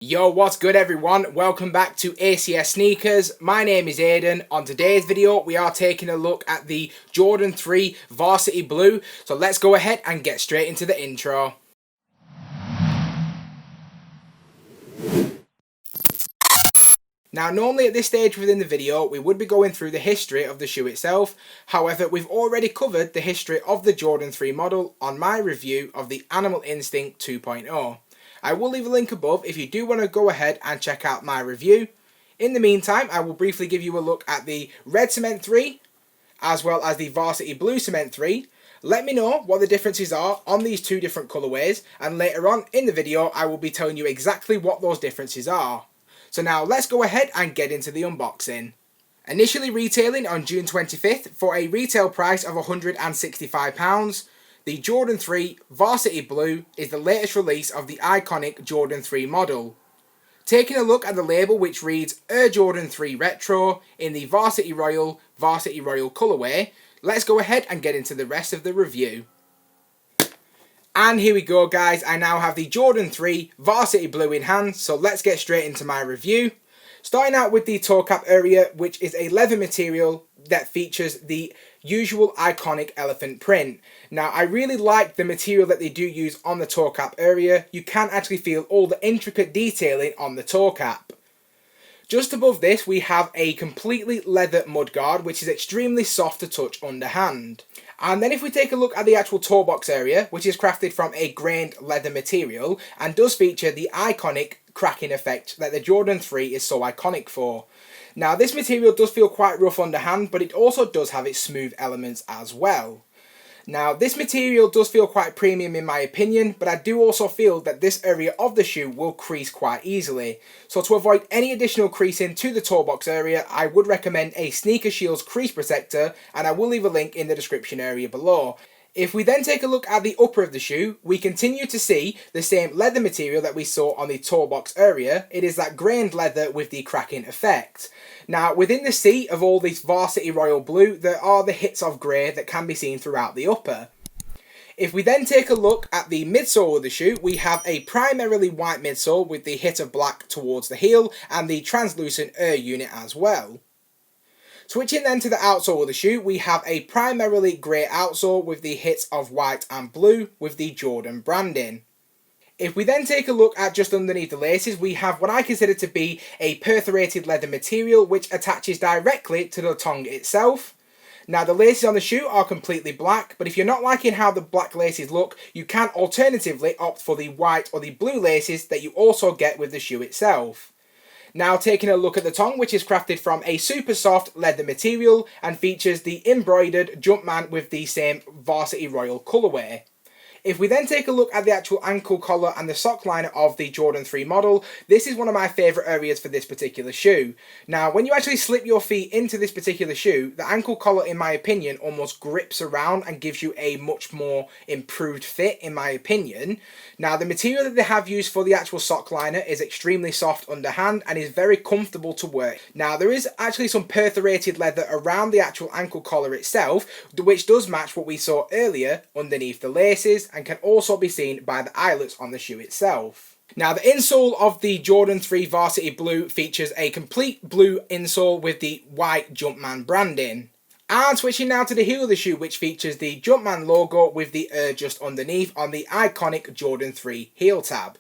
Yo, what's good everyone? Welcome back to ACS Sneakers. My name is Aiden. On today's video, we are taking a look at the Jordan 3 Varsity Blue. So let's go ahead and get straight into the intro. Now, normally at this stage within the video, we would be going through the history of the shoe itself. However, we've already covered the history of the Jordan 3 model on my review of the Animal Instinct 2.0. I will leave a link above if you do want to go ahead and check out my review. In the meantime, I will briefly give you a look at the Red Cement 3 as well as the Varsity Blue Cement 3. Let me know what the differences are on these two different colourways, and later on in the video I will be telling you exactly what those differences are. So now let's go ahead and get into the unboxing. Initially retailing on June 25th for a retail price of £165, the Jordan 3 Varsity Blue is the latest release of the iconic Jordan 3 model. Taking a look at the label, which reads Air Jordan 3 Retro in the Varsity Royal colourway, let's go ahead and get into the rest of the review. And here we go guys, I now have the Jordan 3 Varsity Blue in hand, so let's get straight into my review. Starting out with the toe cap area, which is a leather material that features the usual iconic elephant print. Now, I really like the material that they do use on the toe cap area. You can actually feel all the intricate detailing on the toe cap. Just above this, we have a completely leather mudguard, which is extremely soft to touch underhand. And then if we take a look at the actual toe box area, which is crafted from a grained leather material and does feature the iconic cracking effect that the Jordan 3 is so iconic for. Now, this material does feel quite rough underhand, but it also does have its smooth elements as well. Now, this material does feel quite premium in my opinion, but I do also feel that this area of the shoe will crease quite easily. So to avoid any additional creasing to the toe box area, I would recommend a Sneaker Shield's crease protector, and I will leave a link in the description area below. If we then take a look at the upper of the shoe, we continue to see the same leather material that we saw on the toe box area. It is that grained leather with the cracking effect. Now, within the sea of all this Varsity Royal Blue, there are the hits of grey that can be seen throughout the upper. If we then take a look at the midsole of the shoe, we have a primarily white midsole with the hit of black towards the heel and the translucent air unit as well. Switching then to the outsole of the shoe, we have a primarily grey outsole with the hits of white and blue with the Jordan branding. If we then take a look at just underneath the laces, we have what I consider to be a perforated leather material which attaches directly to the tongue itself. Now, the laces on the shoe are completely black, but if you're not liking how the black laces look, you can alternatively opt for the white or the blue laces that you also get with the shoe itself. Now, taking a look at the tongue, which is crafted from a super soft leather material and features the embroidered Jumpman with the same Varsity Royal colourway. If we then take a look at the actual ankle collar and the sock liner of the Jordan 3 model, this is one of my favourite areas for this particular shoe. Now, when you actually slip your feet into this particular shoe, the ankle collar, in my opinion, almost grips around and gives you a much more improved fit, in my opinion. Now, the material that they have used for the actual sock liner is extremely soft underhand and is very comfortable to wear. Now, there is actually some perforated leather around the actual ankle collar itself, which does match what we saw earlier underneath the laces, and can also be seen by the eyelets on the shoe itself. Now, the insole of the Jordan 3 Varsity Blue features a complete blue insole with the white Jumpman branding. And switching now to the heel of the shoe, which features the Jumpman logo with the Air just underneath on the iconic Jordan 3 heel tab.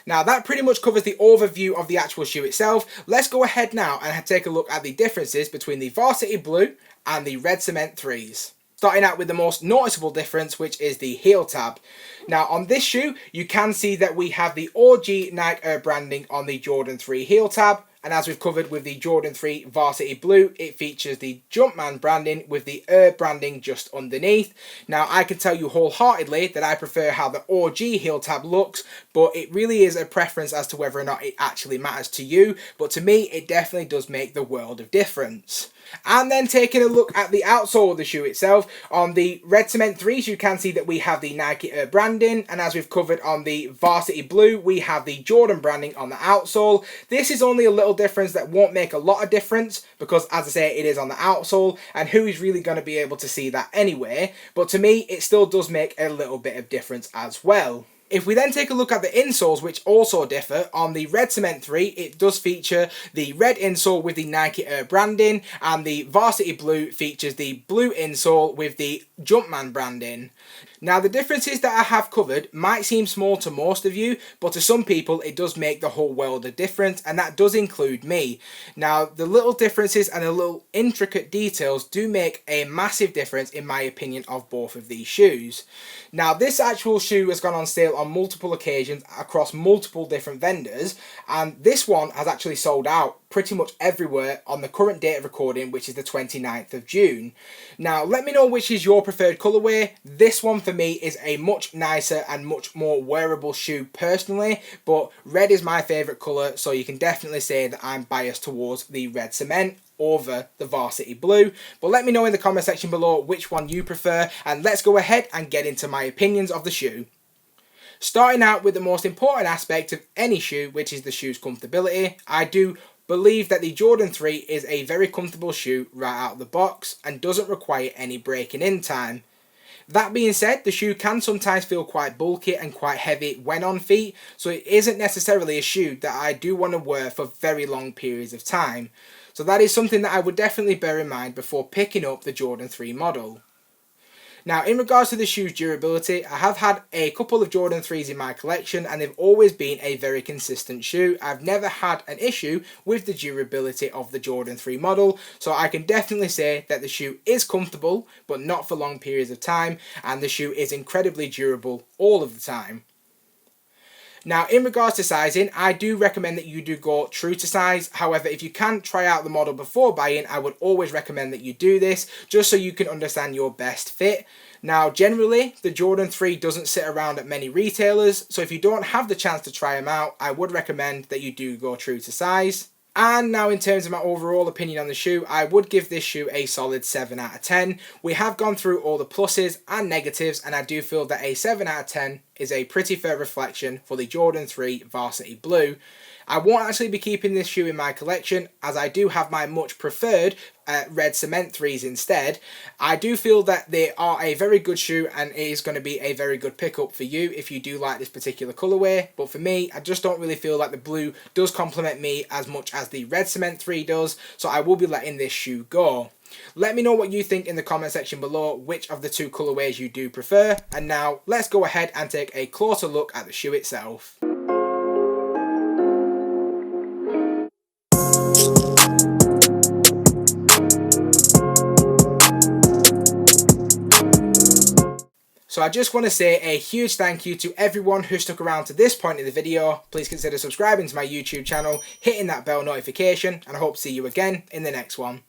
Now, that pretty much covers the overview of the actual shoe itself. Let's go ahead now and take a look at the differences between the Varsity Blue and the Red Cement 3s. Starting out with the most noticeable difference, which is the heel tab. Now, on this shoe, you can see that we have the OG Nike Air branding on the Jordan 3 heel tab. And as we've covered with the Jordan 3 Varsity Blue, it features the Jumpman branding with the Air branding just underneath. Now, I can tell you wholeheartedly that I prefer how the OG heel tab looks, but it really is a preference as to whether or not it actually matters to you. But to me, it definitely does make the world of difference. And then taking a look at the outsole of the shoe itself, on the Red Cement 3s you can see that we have the Nike Air branding, and as we've covered on the Varsity Blue, we have the Jordan branding on the outsole. This is only a little difference that won't make a lot of difference, because as I say, it is on the outsole, and who is really going to be able to see that anyway, but to me it still does make a little bit of difference as well. If we then take a look at the insoles, which also differ, on the Red Cement 3 it does feature the red insole with the Nike Air branding, and the Varsity Blue features the blue insole with the Jumpman branding. Now the differences that I have covered might seem small to most of you, but to some people it does make the whole world of difference, and that does include me. Now the little differences and the little intricate details do make a massive difference in my opinion of both of these shoes. Now this actual shoe has gone on sale on multiple occasions across multiple different vendors, and this one has actually sold out pretty much everywhere on the current date of recording, which is the 29th of June. Now let me know which is your preferred colourway. This one for me is a much nicer and much more wearable shoe personally, but red is my favourite colour, so you can definitely say that I'm biased towards the Red Cement over the Varsity Blue. But let me know in the comment section below which one you prefer, and let's go ahead and get into my opinions of the shoe. Starting out with the most important aspect of any shoe, which is the shoe's comfortability. I do believe that the Jordan 3 is a very comfortable shoe right out of the box and doesn't require any breaking in time. That being said, the shoe can sometimes feel quite bulky and quite heavy when on feet, so it isn't necessarily a shoe that I do want to wear for very long periods of time. So that is something that I would definitely bear in mind before picking up the Jordan 3 model. Now in regards to the shoe's durability, I have had a couple of Jordan 3s in my collection and they've always been a very consistent shoe. I've never had an issue with the durability of the Jordan 3 model, so I can definitely say that the shoe is comfortable but not for long periods of time, and the shoe is incredibly durable all of the time. Now in regards to sizing, I do recommend that you do go true to size. However, if you can try out the model before buying, I would always recommend that you do this just so you can understand your best fit. Now generally the Jordan 3 doesn't sit around at many retailers, so if you don't have the chance to try them out, I would recommend that you do go true to size. And now in terms of my overall opinion on the shoe, I would give this shoe a solid 7 out of 10. We have gone through all the pluses and negatives, and I do feel that a 7 out of 10 is a pretty fair reflection for the Jordan 3 Varsity Blue. I won't actually be keeping this shoe in my collection, as I do have my much preferred Red Cement 3s instead. I do feel that they are a very good shoe and it is going to be a very good pickup for you if you do like this particular colourway, but for me I just don't really feel like the blue does complement me as much as the Red Cement 3 does, so I will be letting this shoe go. Let me know what you think in the comment section below, which of the two colourways you do prefer, and now let's go ahead and take a closer look at the shoe itself. So I just want to say a huge thank you to everyone who stuck around to this point in the video. Please consider subscribing to my YouTube channel, hitting that bell notification, and I hope to see you again in the next one.